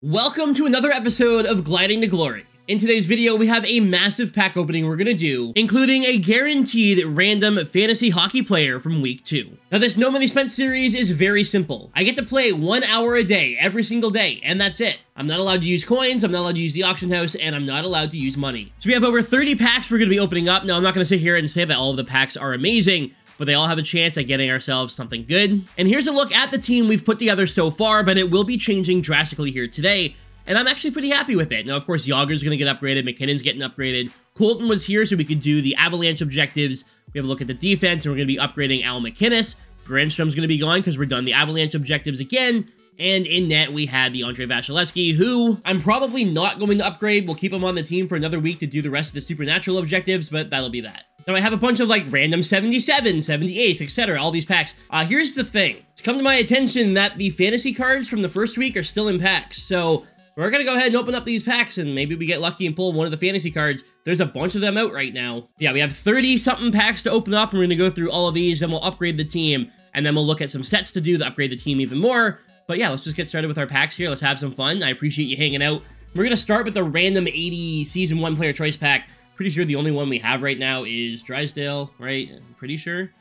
Welcome to another episode of Gliding to Glory. In today's video, we have a massive pack opening we're gonna do, including a guaranteed random fantasy hockey player from week 2. Now, this No Money Spent series is very simple. I get to play 1 hour a day, every single day, and that's it. I'm not allowed to use coins, I'm not allowed to use the auction house, and I'm not allowed to use money. So we have over 30 packs we're gonna be opening up. Now, I'm not gonna sit here and say that all of the packs are amazing, but they all have a chance at getting ourselves something good. And here's a look at the team we've put together so far, but it will be changing drastically here today, and I'm actually pretty happy with it. Now, of course, Yager's gonna get upgraded, McKinnon's getting upgraded, Colton was here so we could do the Avalanche objectives. We have a look at the defense, and we're gonna be upgrading Al McInnes. Brandstrom's gonna be gone because we're done the Avalanche objectives again. And in net, we had the Andre Vasilevsky, who I'm probably not going to upgrade. We'll keep him on the team for another week to do the rest of the supernatural objectives, but that'll be that. Now, I have a bunch of like random 77, 78s, etc. All these packs. Here's the thing. It's come to my attention that the fantasy cards from the first week are still in packs. So we're going to go ahead and open up these packs and maybe we get lucky and pull one of the fantasy cards. There's a bunch of them out right now. Yeah, we have 30-something packs to open up, and we're going to go through all of these, then we'll upgrade the team, and then we'll look at some sets to do to upgrade the team even more. But yeah, let's just get started with our packs here. Let's have some fun. I appreciate you hanging out. We're going to start with the random 80 Season 1 Player Choice Pack. Pretty sure the only one we have right now is Drysdale, right? I'm pretty sure. Do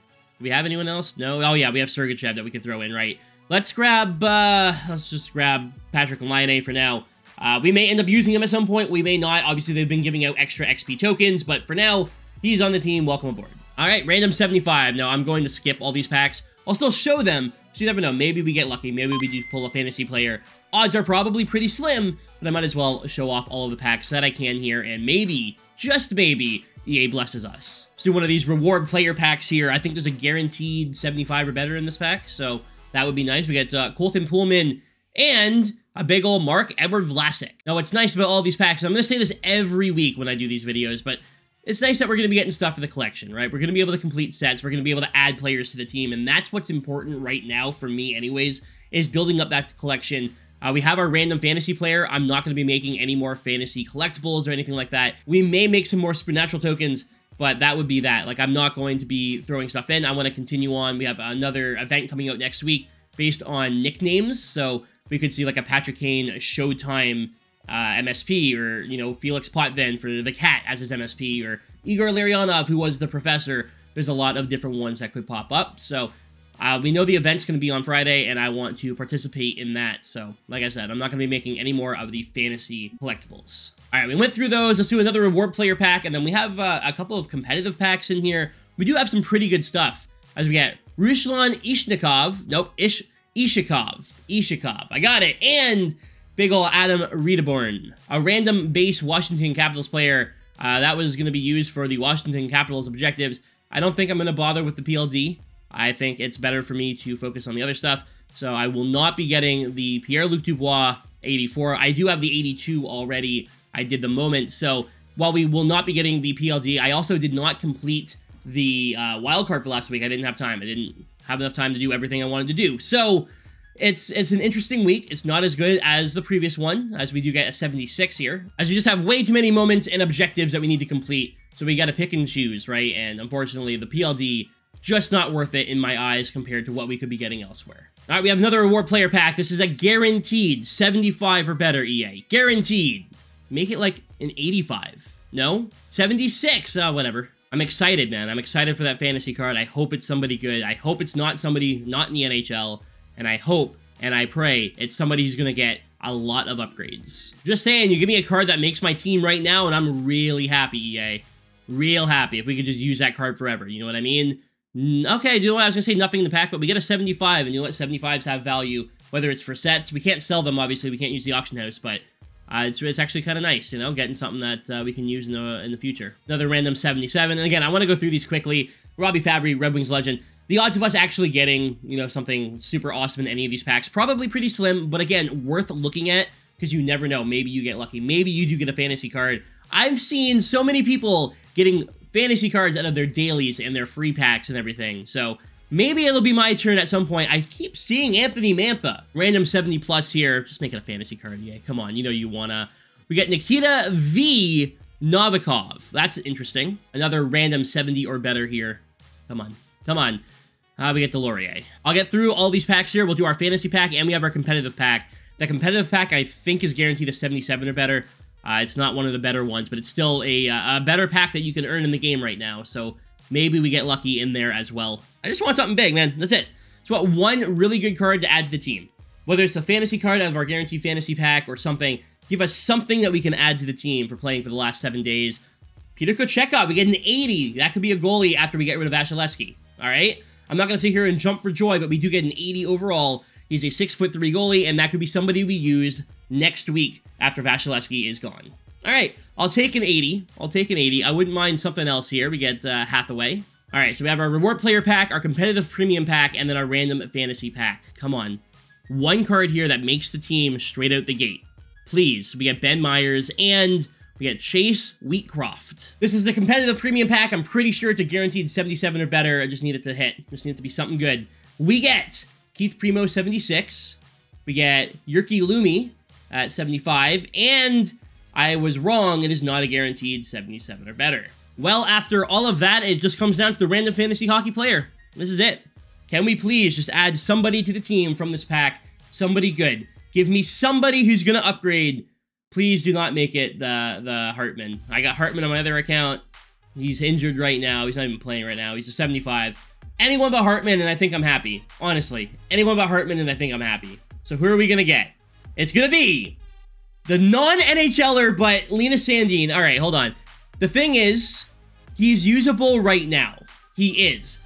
we have anyone else? No? Oh yeah, we have Sergachev that we could throw in, right? Let's just grab Patrick Laine for now. We may end up using him at some point. We may not. Obviously, they've been giving out extra XP tokens, but for now, he's on the team. Welcome aboard. All right, random 75. Now, I'm going to skip all these packs. I'll still show them, so you never know. Maybe we get lucky. Maybe we do pull a fantasy player. Odds are probably pretty slim, but I might as well show off all of the packs that I can here, and maybe, just maybe, EA blesses us. Let's do one of these reward player packs here. I think there's a guaranteed 75 or better in this pack, so that would be nice. We get Colton Pullman and a big old Mark-Edouard Vlasic. Now, what's nice about all these packs, I'm going to say this every week when I do these videos, but it's nice that we're going to be getting stuff for the collection, right? We're going to be able to complete sets. We're going to be able to add players to the team, and that's what's important right now for me anyways, is building up that collection. We have our random fantasy player. I'm not going to be making any more fantasy collectibles or anything like that. We may make some more supernatural tokens, but that would be that. Like, I'm not going to be throwing stuff in. I want to continue on. We have another event coming out next week based on nicknames, so we could see like a Patrick Kane Showtime MSP, or, you know, Felix Potvin for the Cat as his MSP, or Igor Larionov, who was the Professor. There's a lot of different ones that could pop up. So we know the event's going to be on Friday, and I want to participate in that. So, like I said, I'm not going to be making any more of the fantasy collectibles. All right, we went through those. Let's do another reward player pack, and then we have a couple of competitive packs in here. We do have some pretty good stuff, as we get Ruslan Ishnikov. Nope, Ishikov. I got it. And big ol' Adam Redeborn, a random base Washington Capitals player. That was going to be used for the Washington Capitals objectives. I don't think I'm going to bother with the PLD. I think it's better for me to focus on the other stuff. So I will not be getting the Pierre-Luc Dubois 84. I do have the 82 already. I did the moment. So while we will not be getting the PLD, I also did not complete the wild card for last week. I didn't have time. I didn't have enough time to do everything I wanted to do. So it's an interesting week. It's not as good as the previous one, as we do get a 76 here, as we just have way too many moments and objectives that we need to complete. So we got to pick and choose, right? And unfortunately, the PLD, just not worth it in my eyes compared to what we could be getting elsewhere. All right, we have another reward player pack. This is a guaranteed 75 or better, EA. Guaranteed. Make it like an 85. No? 76. Whatever. I'm excited, man. I'm excited for that fantasy card. I hope it's somebody good. I hope it's not somebody not in the NHL. And I hope and I pray it's somebody who's going to get a lot of upgrades. Just saying, you give me a card that makes my team right now, and I'm really happy, EA. Real happy if we could just use that card forever. You know what I mean? Okay, you know what? I was going to say nothing in the pack, but we get a 75, and you know what? 75s have value, whether it's for sets. We can't sell them, obviously. We can't use the auction house, but it's actually kind of nice, you know, getting something that we can use in the future. Another random 77, and again, I want to go through these quickly. Robbie Fabry, Red Wings legend. The odds of us actually getting, you know, something super awesome in any of these packs, probably pretty slim, but again, worth looking at, because you never know. Maybe you get lucky. Maybe you do get a fantasy card. I've seen so many people getting fantasy cards out of their dailies and their free packs and everything, so maybe it'll be my turn at some point. I keep seeing Anthony Mantha. Random 70 plus here. Just make it a fantasy card, yeah. Come on, you know you wanna. We got Nikita V. Novikov. That's interesting. Another random 70 or better here. Come on. Come on. We get Delorier. I'll get through all these packs here. We'll do our fantasy pack, and we have our competitive pack. The competitive pack, I think, is guaranteed a 77 or better. It's not one of the better ones, but it's still a better pack that you can earn in the game right now. So maybe we get lucky in there as well. I just want something big, man. That's it. Just want one really good card to add to the team. Whether it's the fantasy card out of our guaranteed fantasy pack or something, give us something that we can add to the team for playing for the last 7 days. Peter Kochekov, we get an 80. That could be a goalie after we get rid of Vasilevsky. All right? I'm not going to sit here and jump for joy, but we do get an 80 overall. He's a 6'3" goalie, and that could be somebody we use next week after Vasilevsky is gone. All right, I'll take an 80. I'll take an 80. I wouldn't mind something else here. We get Hathaway. All right, so we have our reward player pack, our competitive premium pack, and then our random fantasy pack. Come on. One card here that makes the team straight out the gate. Please. We get Ben Myers, and we get Chase Wheatcroft. This is the competitive premium pack. I'm pretty sure it's a guaranteed 77 or better. I just need it to hit. Just need it to be something good. We get Keith Primo, 76. We get Jyrki Lumi at 75. And I was wrong. It is not a guaranteed 77 or better. Well, after all of that, it just comes down to the random fantasy hockey player. This is it. Can we please just add somebody to the team from this pack? Somebody good. Give me somebody who's going to upgrade. Please do not make it the Hartman. I got Hartman on my other account. He's injured right now. He's not even playing right now. He's a 75. Anyone but Hartman, and I think I'm happy. Honestly. Anyone but Hartman, and I think I'm happy. So who are we going to get? It's going to be the non-NHLer, but Linus Sandin. All right, hold on. The thing is, he's usable right now. He is.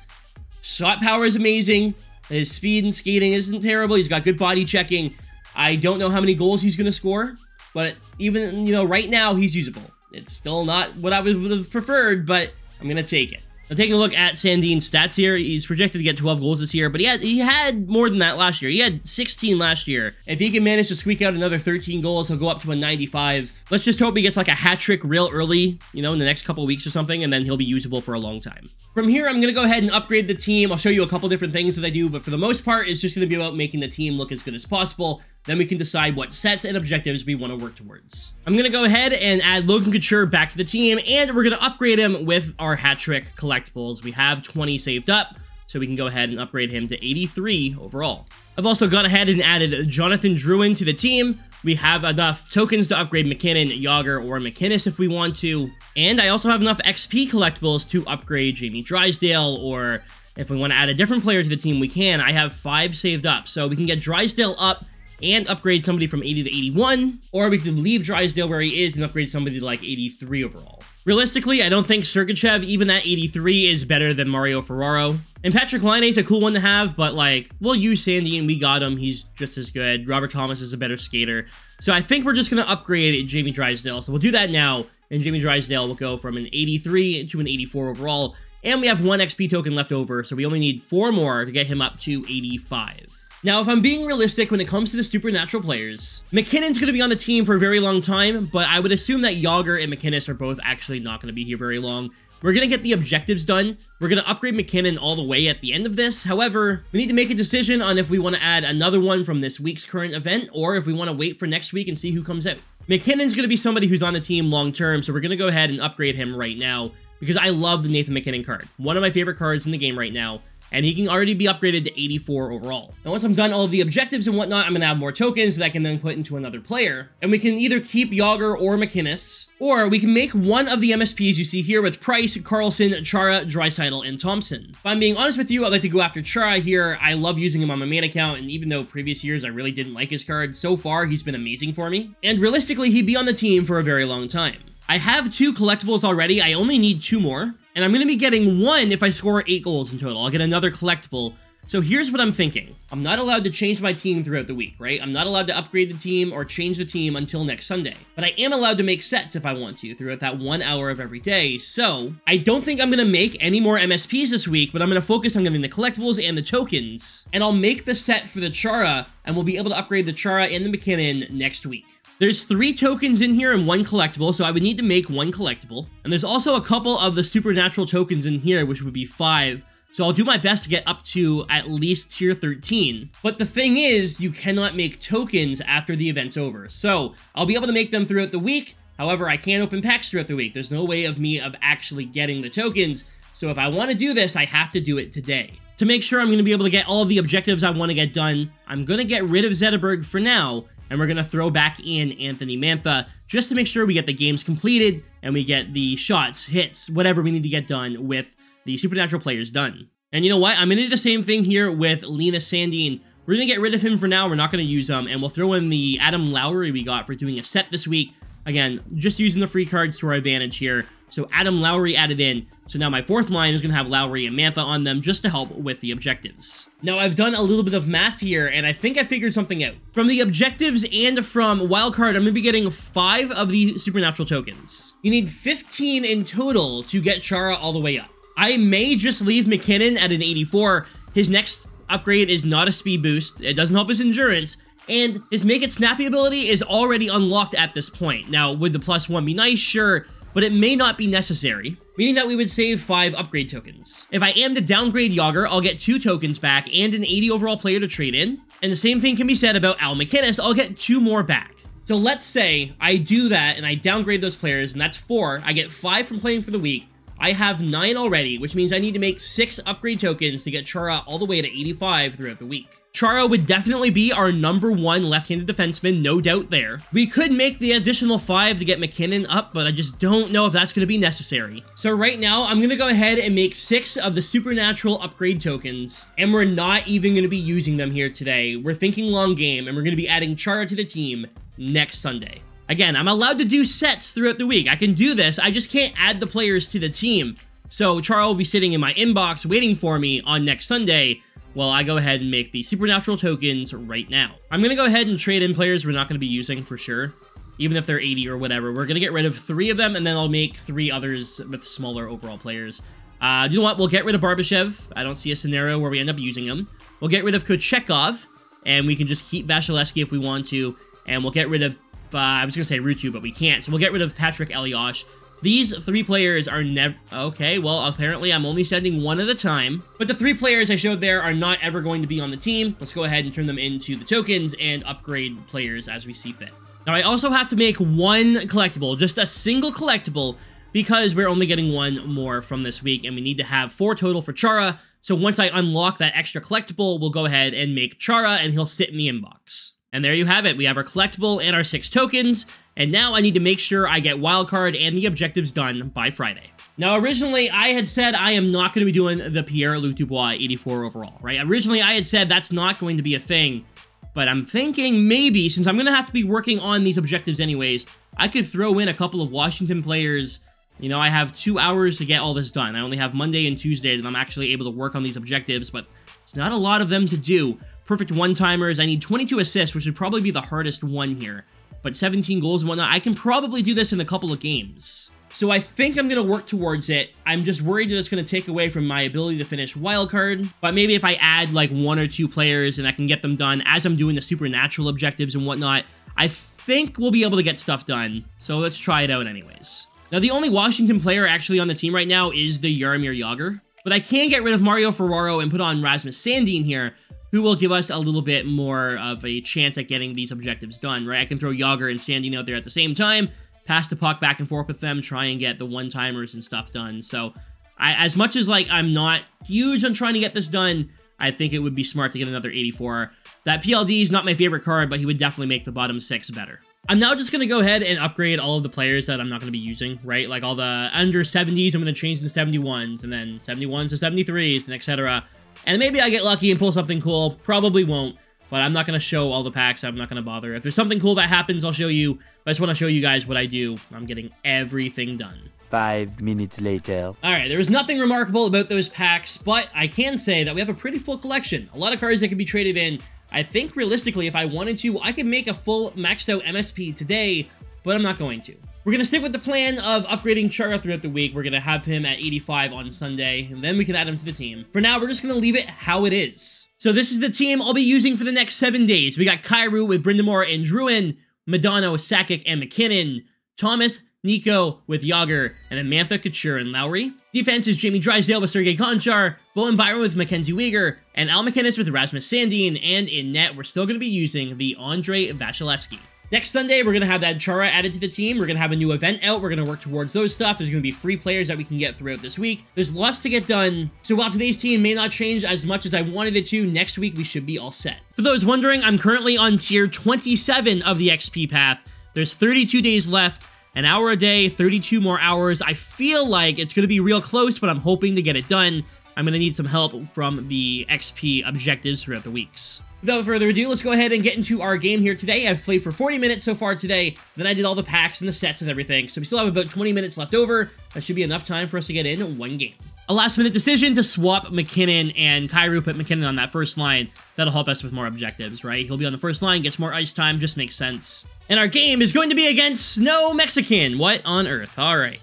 Shot power is amazing. His speed and skating isn't terrible. He's got good body checking. I don't know how many goals he's going to score, but even, right now, he's usable. It's still not what I would have preferred, but I'm going to take it. Now, taking a look at Sandin's stats here, he's projected to get 12 goals this year, but he had more than that last year. He had 16 last year. If he can manage to squeak out another 13 goals, he'll go up to a 95. Let's just hope he gets like a hat trick real early, in the next couple of weeks or something, and then he'll be usable for a long time. From here, I'm going to go ahead and upgrade the team. I'll show you a couple different things that I do, but for the most part, it's just going to be about making the team look as good as possible. Then we can decide what sets and objectives we want to work towards. I'm going to go ahead and add Logan Couture back to the team, and we're going to upgrade him with our hat trick collectibles. We have 20 saved up, so we can go ahead and upgrade him to 83 overall. I've also gone ahead and added Jonathan Drouin to the team. We have enough tokens to upgrade McKinnon, Yager, or McInnes if we want to. And I also have enough XP collectibles to upgrade Jamie Drysdale, or if we want to add a different player to the team, we can. I have 5 saved up, so we can get Drysdale up and upgrade somebody from 80 to 81, or we could leave Drysdale where he is and upgrade somebody to like 83 overall. Realistically, I don't think Sergachev, even at 83, is better than Mario Ferraro. And Patrick Laine is a cool one to have, but like, we'll use Sandy and we got him. He's just as good. Robert Thomas is a better skater. So I think we're just going to upgrade Jamie Drysdale. So we'll do that now, and Jamie Drysdale will go from an 83 to an 84 overall. And we have 1 XP token left over, so we only need 4 more to get him up to 85. Now, if I'm being realistic when it comes to the supernatural players, McKinnon's going to be on the team for a very long time, but I would assume that Yager and McInnes are both actually not going to be here very long. We're going to get the objectives done. We're going to upgrade McKinnon all the way at the end of this. However, we need to make a decision on if we want to add another one from this week's current event, or if we want to wait for next week and see who comes out. McKinnon's going to be somebody who's on the team long term, so we're going to go ahead and upgrade him right now, because I love the Nathan McKinnon card. One of my favorite cards in the game right now. And he can already be upgraded to 84 overall. Now, once I'm done all of the objectives and whatnot, I'm going to have more tokens that I can then put into another player. And we can either keep Yager or McInnes, or we can make one of the MSPs you see here with Price, Carlson, Chara, Draisaitl, and Thompson. If I'm being honest with you, I'd like to go after Chara here. I love using him on my main account, and even though previous years I really didn't like his card, so far he's been amazing for me. And realistically, he'd be on the team for a very long time. I have 2 collectibles already. I only need 2 more. And I'm going to be getting 1 if I score 8 goals in total. I'll get another collectible. So here's what I'm thinking. I'm not allowed to change my team throughout the week, right? I'm not allowed to upgrade the team or change the team until next Sunday. But I am allowed to make sets if I want to throughout that 1 hour of every day. So I don't think I'm going to make any more MSPs this week, but I'm going to focus on getting the collectibles and the tokens. And I'll make the set for the Chara, and we'll be able to upgrade the Chara and the McKinnon next week. There's 3 tokens in here and 1 collectible, so I would need to make 1 collectible. And there's also a couple of the supernatural tokens in here, which would be 5. So I'll do my best to get up to at least tier 13. But the thing is, you cannot make tokens after the event's over. So I'll be able to make them throughout the week. However, I can't open packs throughout the week. There's no way of me actually getting the tokens. So if I want to do this, I have to do it today. To make sure I'm going to be able to get all of the objectives I want to get done, I'm going to get rid of Zetterberg for now, and we're going to throw back in Anthony Mantha just to make sure we get the games completed and we get the shots, hits, whatever we need to get done with the Supernatural players done. And you know what? I'm going to do the same thing here with Linus Sandin. We're going to get rid of him for now. We're not going to use him, and we'll throw in the Adam Lowry we got for doing a set this week. Again, just using the free cards to our advantage here. So Adam Lowry added in. So now my fourth line is going to have Lowry and Mantha on them just to help with the objectives. Now I've done a little bit of math here, and I think I figured something out. From the objectives and from wildcard, I'm going to be getting 5 of the Supernatural tokens. You need 15 in total to get Chara all the way up. I may just leave McKinnon at an 84. His next upgrade is not a speed boost. It doesn't help his endurance. And his Make It Snappy ability is already unlocked at this point. Now, would the +1 be nice? Sure, but it may not be necessary, meaning that we would save 5 upgrade tokens. If I am to downgrade Yager, I'll get 2 tokens back and an 80 overall player to trade in. And the same thing can be said about Al McInnis. I'll get 2 more back. So let's say I do that and I downgrade those players, and that's 4. I get 5 from playing for the week. I have 9 already, which means I need to make 6 upgrade tokens to get Chara all the way to 85 throughout the week. Chara would definitely be our #1 left-handed defenseman, no doubt there. We could make the additional 5 to get McKinnon up, but I just don't know if that's going to be necessary. So right now, I'm going to go ahead and make 6 of the Supernatural upgrade tokens, and we're not even going to be using them here today. We're thinking long game, and we're going to be adding Chara to the team next Sunday. Again, I'm allowed to do sets throughout the week. I can do this, I just can't add the players to the team. So Chara will be sitting in my inbox waiting for me on next Sunday, while I go ahead and make the Supernatural tokens right now. I'm going to go ahead and trade in players we're not going to be using for sure, even if they're 80 or whatever. We're going to get rid of 3 of them, and then I'll make 3 others with smaller overall players. You know what? We'll get rid of Barbashev. I don't see a scenario where we end up using him. We'll get rid of Kochetkov, and we can just keep Vasilevsky if we want to, and we'll get rid of, I was going to say Rutu, but we can't, so we'll get rid of Patrick Eliash. These 3 players are never... Okay, well, apparently I'm only sending 1 at a time. But the 3 players I showed there are not ever going to be on the team. Let's go ahead and turn them into the tokens and upgrade players as we see fit. Now, I also have to make 1 collectible, just a single collectible, because we're only getting 1 more from this week, and we need to have 4 total for Chara. So once I unlock that extra collectible, we'll go ahead and make Chara, and he'll sit in the inbox. And there you have it. We have our collectible and our 6 tokens. And now I need to make sure I get wildcard and the objectives done by Friday. Now, originally, I had said I am not going to be doing the Pierre-Luc Dubois 84 overall, right? Originally, I had said that's not going to be a thing. But I'm thinking maybe, since I'm going to have to be working on these objectives anyways, I could throw in a couple of Washington players. You know, I have 2 hours to get all this done. I only have Monday and Tuesday that I'm actually able to work on these objectives, but it's not a lot of them to do. Perfect one-timers. I need 22 assists, which would probably be the hardest one here. But 17 goals and whatnot, I can probably do this in a couple of games. So I think I'm going to work towards it. I'm just worried that it's going to take away from my ability to finish wildcard. But maybe if I add like 1 or 2 players and I can get them done as I'm doing the Supernatural objectives and whatnot, I think we'll be able to get stuff done. So let's try it out anyways. Now, the only Washington player actually on the team right now is the Jaromir Jagr. But I can get rid of Mario Ferraro and put on Rasmus Sandin here, who will give us a little bit more of a chance at getting these objectives done, right? I can throw Yager and Sandin out there at the same time, pass the puck back and forth with them, try and get the one-timers and stuff done. So, as much as, like, I'm not huge on trying to get this done, I think it would be smart to get another 84. That PLD is not my favorite card, but he would definitely make the bottom 6 better. I'm now just going to go ahead and upgrade all of the players that I'm not going to be using, right? Like, all the under 70s, I'm going to change them to 71s, and then 71s to 73s, and etc. And maybe I get lucky and pull something cool. Probably won't, but I'm not going to show all the packs. I'm not going to bother. If there's something cool that happens, I'll show you. I just want to show you guys what I do. I'm getting everything done. 5 minutes later. Alright, there was nothing remarkable about those packs, but I can say that we have a pretty full collection. A lot of cards that can be traded in. I think realistically, if I wanted to, I could make a full maxed out MSP today, but I'm not going to. We're going to stick with the plan of upgrading Chara throughout the week. We're going to have him at 85 on Sunday, and then we can add him to the team. For now, we're just going to leave it how it is. So this is the team I'll be using for the next 7 days. We got Kyrou with Brindamore and Druin, Madonna with Sakic and McKinnon, Thomas, Nico with Yager, and then Mantha, Couture, and Lowry. Defense is Jamie Drysdale with Sergei Konchar, Bowen Byron with Mackenzie Weegar, and Al McInnis with Rasmus Sandin, and in net, we're still going to be using the Andrei Vasilevsky. Next Sunday, we're going to have that Chara added to the team. We're going to have a new event out. We're going to work towards those stuff. There's going to be free players that we can get throughout this week. There's lots to get done. So while today's team may not change as much as I wanted it to, next week we should be all set. For those wondering, I'm currently on tier 27 of the XP path. There's 32 days left, an hour a day, 32 more hours. I feel like it's going to be real close, but I'm hoping to get it done. I'm going to need some help from the XP objectives throughout the weeks. Without further ado, let's go ahead and get into our game here today. I've played for 40 minutes so far today. Then I did all the packs and the sets and everything. So we still have about 20 minutes left over. That should be enough time for us to get in one game. A last-minute decision to swap McKinnon and Kyrou, put McKinnon on that first line. That'll help us with more objectives, right? He'll be on the first line, gets more ice time, just makes sense. And our game is going to be against Snow Mexican. What on earth? All right.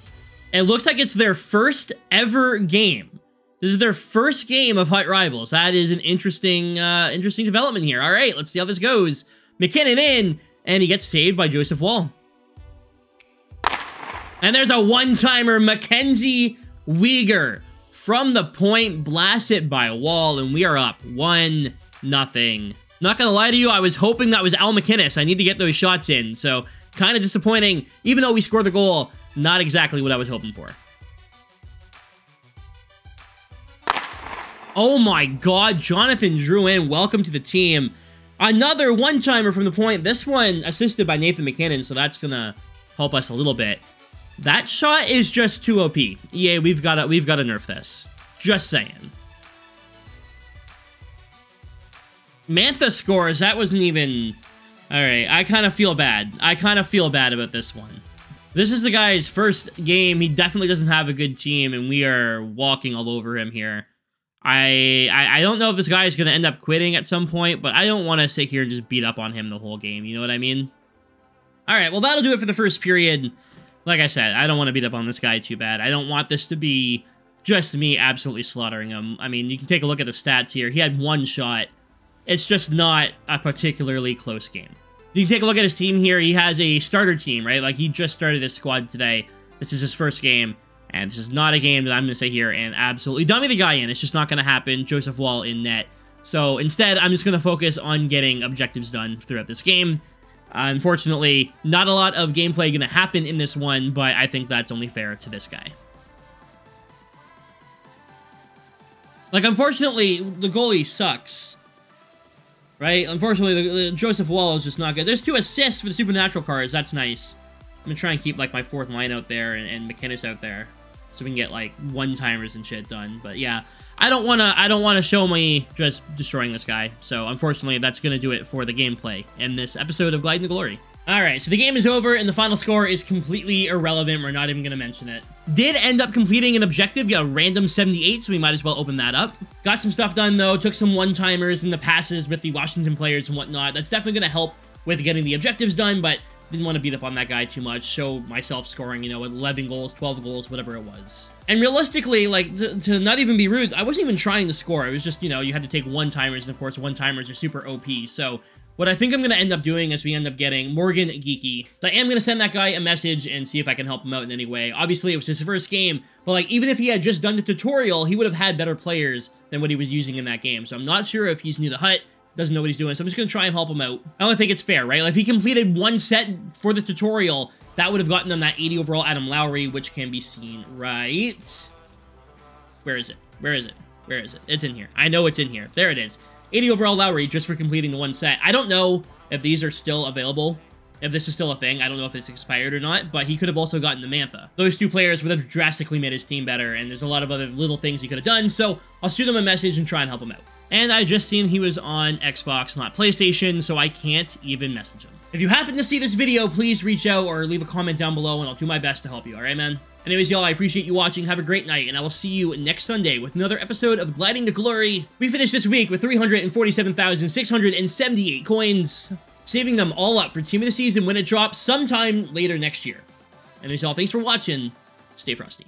It looks like it's their first ever game. This is their first game of Hut Rivals. That is an interesting development here. All right, let's see how this goes. McKinnon in, and he gets saved by Joseph Wall. And there's a one-timer, Mackenzie Weegar. From the point, blasted by Wall, and we are up 1-0. Not gonna lie to you, I was hoping that was Al McInnes. I need to get those shots in, so kind of disappointing. Even though we scored the goal, not exactly what I was hoping for. Oh my god, Jonathan Drouin, welcome to the team. Another one-timer from the point. This one assisted by Nathan McKinnon, so that's gonna help us a little bit. That shot is just too OP. Yeah, we've got to nerf this. Just saying. Mantha scores. That wasn't even... Alright, I kind of feel bad. I kind of feel bad about this one. This is the guy's first game. He definitely doesn't have a good team, and we are walking all over him here. I don't know if this guy is going to end up quitting at some point, but I don't want to sit here and just beat up on him the whole game. You know what I mean? Alright, well, that'll do it for the first period. Like I said, I don't want to beat up on this guy too bad. I don't want this to be just me absolutely slaughtering him. I mean, you can take a look at the stats here. He had one shot. It's just not a particularly close game. You can take a look at his team here. He has a starter team, right? Like, he just started his squad today. This is his first game. And this is not a game that I'm going to sit here and absolutely dummy the guy in. It's just not going to happen. Joseph Wall in net. So instead, I'm just going to focus on getting objectives done throughout this game. Unfortunately, not a lot of gameplay going to happen in this one, but I think that's only fair to this guy. Like, unfortunately, the goalie sucks. Right? Unfortunately, the Joseph Wall is just not good. There's 2 assists for the Supernatural cards. That's nice. I'm going to try and keep, like, my 4th line out there and McInnes out there. So we can get, like, one-timers and shit done. But, yeah. I don't want to show me just destroying this guy. So, unfortunately, that's going to do it for the gameplay in this episode of Gliding to Glory. Alright, so the game is over, and the final score is completely irrelevant. We're not even going to mention it. Did end up completing an objective, got a random 78, so we might as well open that up. Got some stuff done, though. Took some one-timers and the passes with the Washington players and whatnot. That's definitely going to help with getting the objectives done, but didn't want to beat up on that guy too much. Show myself scoring, you know, 11 goals, 12 goals, whatever it was. And realistically, like, to not even be rude, I wasn't even trying to score. It was just, you know, you had to take one-timers, and of course, one-timers are super OP, so... What I think I'm going to end up doing is we end up getting Morgan Geeky. So I am going to send that guy a message and see if I can help him out in any way. Obviously, it was his first game, but like even if he had just done the tutorial, he would have had better players than what he was using in that game. So I'm not sure if he's new to Hut, doesn't know what he's doing, so I'm just going to try and help him out. I don't think it's fair, right? Like if he completed one set for the tutorial, that would have gotten him that 80 overall Adam Lowry, which can be seen right... Where is it? Where is it? Where is it? It's in here. I know it's in here. There it is. 80 overall Lowry just for completing the one set. I don't know if these are still available, if this is still a thing. I don't know if it's expired or not, but he could have also gotten the Mantha. Those 2 players would have drastically made his team better, and there's a lot of other little things he could have done, so I'll shoot him a message and try and help him out. And I just seen he was on Xbox, not PlayStation, so I can't even message him. If you happen to see this video, please reach out or leave a comment down below, and I'll do my best to help you, alright, man? Anyways, y'all, I appreciate you watching. Have a great night, and I will see you next Sunday with another episode of Gliding to Glory. We finished this week with 347,678 coins, saving them all up for Team of the Season when it drops sometime later next year. Anyways, y'all, thanks for watching. Stay frosty.